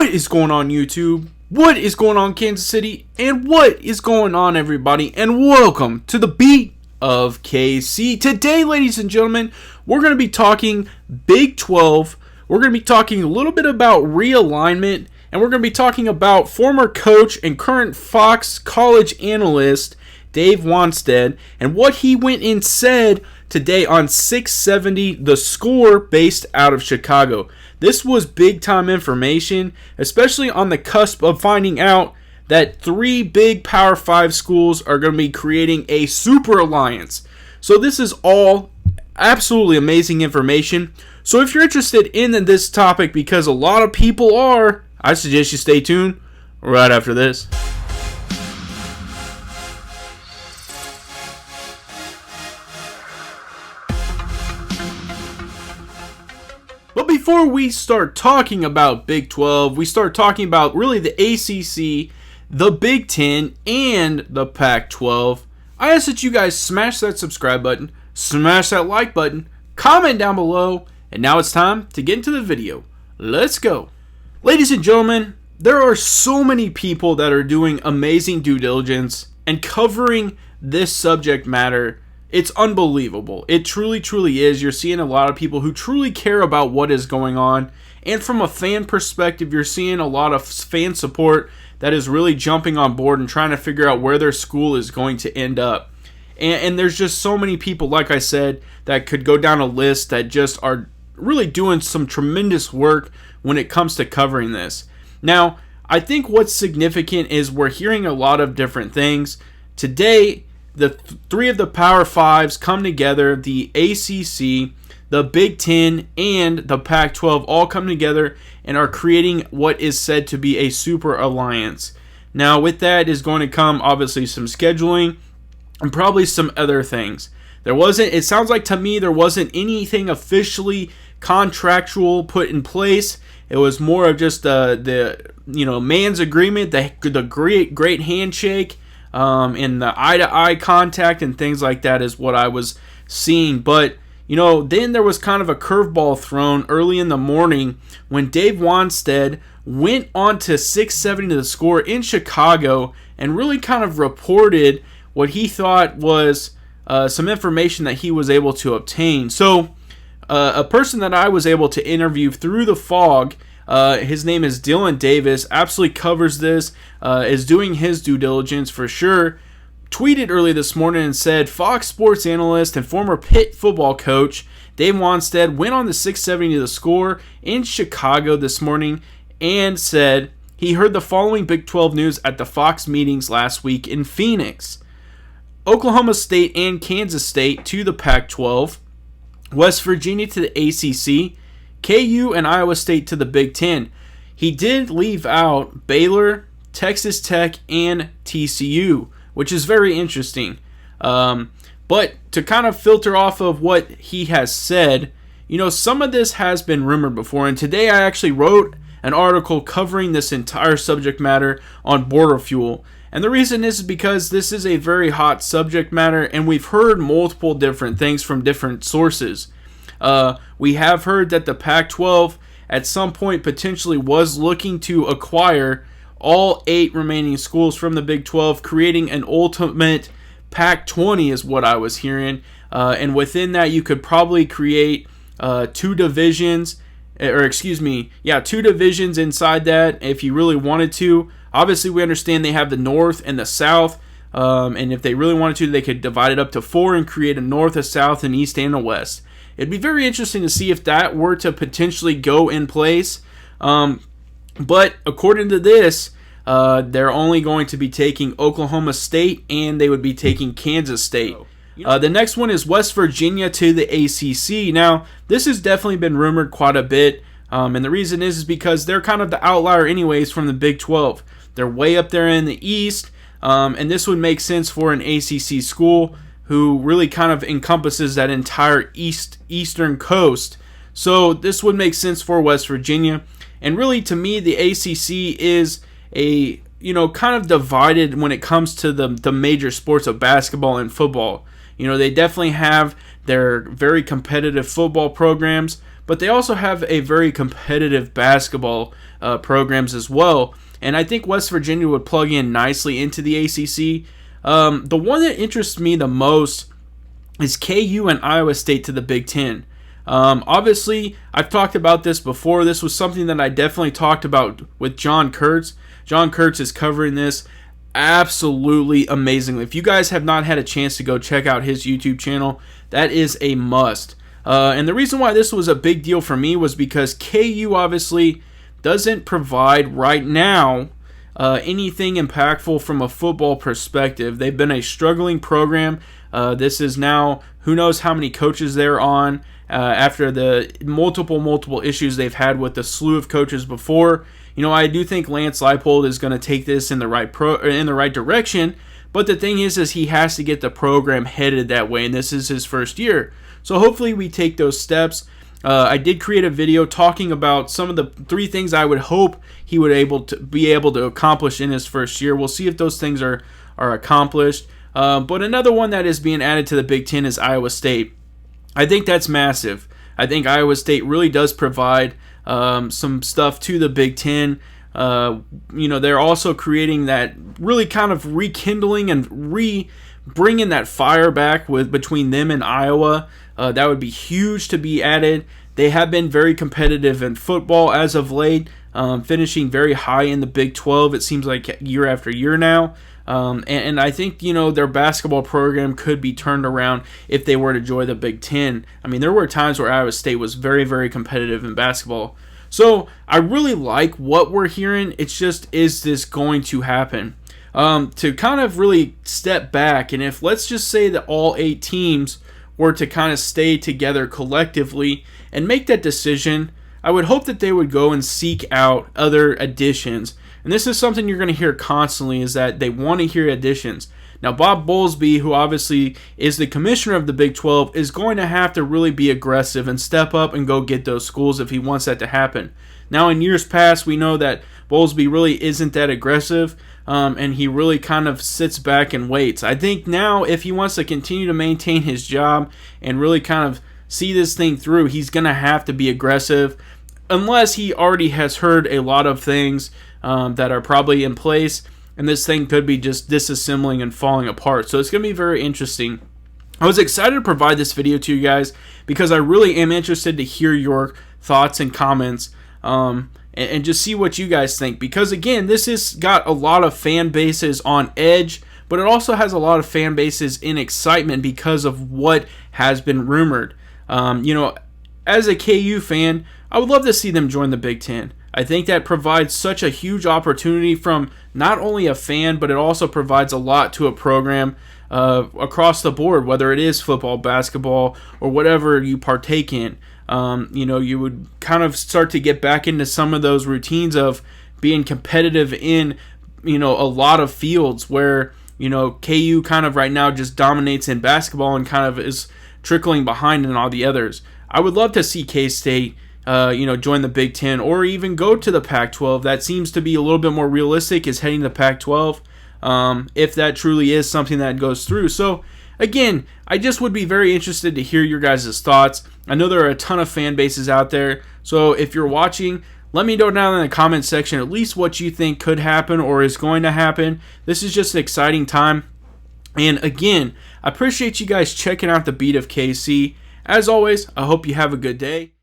What is going on, YouTube? What is going on, Kansas City? And what is going on, everybody? And welcome to the Beat of KC. Today, ladies and gentlemen, we're going to be talking Big 12. We're going to be talking a little bit about realignment. And we're going to be talking about former coach and current Fox college analyst, Dave Wannstedt, and what he went and said today on 670 The Score, based out of Chicago. This was big time information, especially on the cusp of finding out that 3 big Power 5 schools are going to be creating a super alliance. So this is all absolutely amazing information. So if you're interested in this topic, because a lot of people are, I suggest you stay tuned right after this. But before we start talking about Big 12, we start talking about really the ACC, the Big 10, and the Pac-12, I ask that you guys smash that subscribe button, smash that like button, comment down below, and now it's time to get into the video. Let's go. Ladies and gentlemen, there are so many people that are doing amazing due diligence and covering this subject matter. It's unbelievable. It truly, truly is. You're seeing a lot of people who truly care about what is going on. And from a fan perspective, you're seeing a lot of fan support that is really jumping on board and trying to figure out where their school is going to end up. And there's just so many people, like I said, that could go down a list that just are really doing some tremendous work when it comes to covering this. Now, I think what's significant is we're hearing a lot of different things. Today, the 3 of the Power 5s come together, the ACC, the Big 10, and the Pac-12 all come together and are creating what is said to be a super alliance. Now, with that is going to come, obviously, some scheduling and probably some other things. It sounds like to me there wasn't anything officially contractual put in place. It was more of just the man's agreement, the great handshake, and the eye-to-eye contact and things like that is what I was seeing. But, then there was kind of a curveball thrown early in the morning when Dave Wannstedt went on to 670 The Score in Chicago and really kind of reported what he thought was some information that he was able to obtain. So, a person that I was able to interview through the fog, his name is Dylan Davis, absolutely covers this, is doing his due diligence for sure, tweeted early this morning and said, Fox Sports analyst and former Pitt football coach Dave Wannstedt went on the 670 The Score in Chicago this morning and said he heard the following Big 12 news at the Fox meetings last week in Phoenix. Oklahoma State and Kansas State to the Pac-12, West Virginia to the ACC, KU and Iowa State to the Big 10. He did leave out Baylor, Texas Tech, and TCU, which is very interesting. But to kind of filter off of what he has said, some of this has been rumored before. And today I actually wrote an article covering this entire subject matter on border fuel. And the reason is because this is a very hot subject matter, and we've heard multiple different things from different sources. We have heard that the Pac-12 at some point potentially was looking to acquire all 8 remaining schools from the Big 12, creating an ultimate Pac-20 is what I was hearing. And within that, you could probably create 2 divisions, 2 divisions inside that if you really wanted to. Obviously, we understand they have the North and the South, and if they really wanted to, they could divide it up to 4 and create a North, a South, an East, and a West. It'd be very interesting to see if that were to potentially go in place. But according to this, they're only going to be taking Oklahoma State, and they would be taking Kansas State. The next one is West Virginia to the ACC. Now, this has definitely been rumored quite a bit, and the reason is because they're kind of the outlier anyways from the Big 12. They're way up there in the East, and this would make sense for an ACC school who really kind of encompasses that entire eastern coast. So this would make sense for West Virginia. And really, to me, the ACC is a, kind of divided when it comes to the major sports of basketball and football. They definitely have their very competitive football programs, but they also have a very competitive basketball programs as well. And I think West Virginia would plug in nicely into the ACC. The one that interests me the most is KU and Iowa State to the Big Ten. Obviously, I've talked about this before. This was something that I definitely talked about with John Kurtz. John Kurtz is covering this absolutely amazingly. If you guys have not had a chance to go check out his YouTube channel, that is a must. And the reason why this was a big deal for me was because KU obviously doesn't provide right now anything impactful from a football perspective. They've been a struggling program. This is now who knows how many coaches they're on after the multiple issues they've had with the slew of coaches before. You know, I do think Lance Leipold is going to take this in the right direction, but the thing is he has to get the program headed that way, and this is his first year. So hopefully we take those steps. I did create a video talking about some of the 3 things I would hope he would be able to accomplish in his first year. We'll see if those things are accomplished. But another one that is being added to the Big Ten is Iowa State. I think that's massive. I think Iowa State really does provide some stuff to the Big Ten. They're also creating that really kind of rekindling and bringing that fire back between them and Iowa. That would be huge to be added. They have been very competitive in football as of late, finishing very high in the Big 12, it seems like year after year now. And I think, their basketball program could be turned around if they were to join the Big Ten. I mean, there were times where Iowa State was very, very competitive in basketball. So I really like what we're hearing. It's just, is this going to happen? To kind of really step back, and if let's just say that all 8 teams were to kind of stay together collectively and make that decision, I would hope that they would go and seek out other additions. And this is something you're going to hear constantly, is that they want to hear additions. Now, Bob Bowlesby, who obviously is the commissioner of the Big 12, is going to have to really be aggressive and step up and go get those schools if he wants that to happen. Now, in years past, we know that Bowlesby really isn't that aggressive, and he really kind of sits back and waits. I think now, if he wants to continue to maintain his job and really kind of see this thing through, he's going to have to be aggressive, unless he already has heard a lot of things that are probably in place, and this thing could be just disassembling and falling apart. So it's going to be very interesting. I was excited to provide this video to you guys because I really am interested to hear your thoughts and comments, and just see what you guys think. Because again, this has got a lot of fan bases on edge, but it also has a lot of fan bases in excitement because of what has been rumored. As a KU fan, I would love to see them join the Big Ten. I think that provides such a huge opportunity from not only a fan, but it also provides a lot to a program across the board, whether it is football, basketball, or whatever you partake in. You would kind of start to get back into some of those routines of being competitive in, a lot of fields where, KU kind of right now just dominates in basketball and kind of is trickling behind in all the others. I would love to see K-State join the Big Ten, or even go to the Pac-12. That seems to be a little bit more realistic, is heading to the Pac-12, if that truly is something that goes through. So, again, I just would be very interested to hear your guys' thoughts. I know there are a ton of fan bases out there, so if you're watching, let me know down in the comment section at least what you think could happen or is going to happen. This is just an exciting time. And again, I appreciate you guys checking out the Beat of KC. As always, I hope you have a good day.